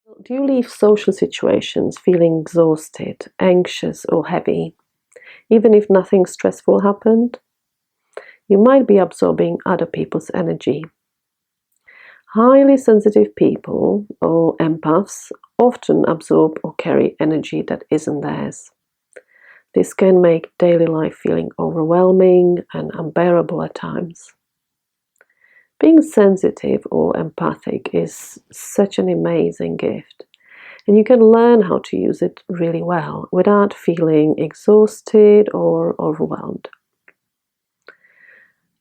Do you leave social situations feeling exhausted, anxious, or heavy, even if nothing stressful happened? You might be absorbing other people's energy. Highly sensitive people, or empaths, often absorb or carry energy that isn't theirs. This can make daily life feeling overwhelming and unbearable at times. Being sensitive or empathic is such an amazing gift, and you can learn how to use it really well without feeling exhausted or overwhelmed.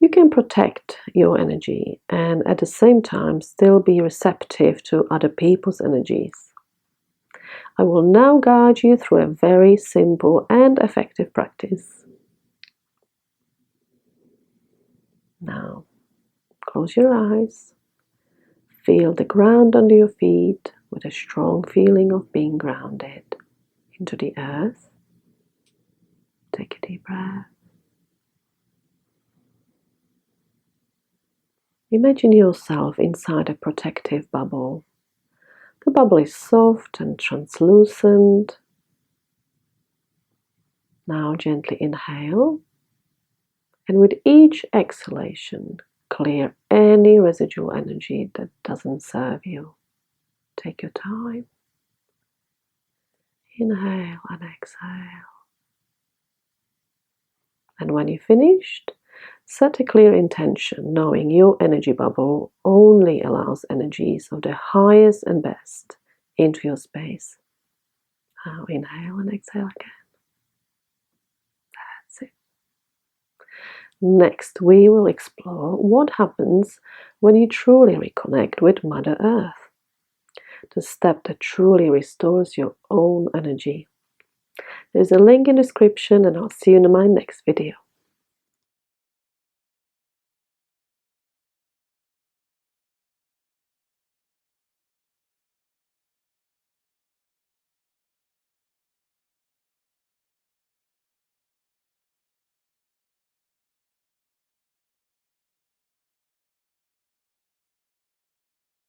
You can protect your energy and at the same time still be receptive to other people's energies. I will now guide you through a very simple and effective practice. Now, close your eyes. Feel the ground under your feet with a strong feeling of being grounded into the earth. Take a deep breath. Imagine yourself inside a protective bubble. The bubble is soft and translucent. Now gently inhale, and with each exhalation, clear any residual energy that doesn't serve you. Take your time. Inhale and exhale. And when you're finished, set a clear intention, knowing your energy bubble only allows energies of the highest and best into your space. Now inhale and exhale again. That's it. Next, we will explore what happens when you truly reconnect with Mother Earth, the step that truly restores your own energy. There's a link in the description, and I'll see you in my next video.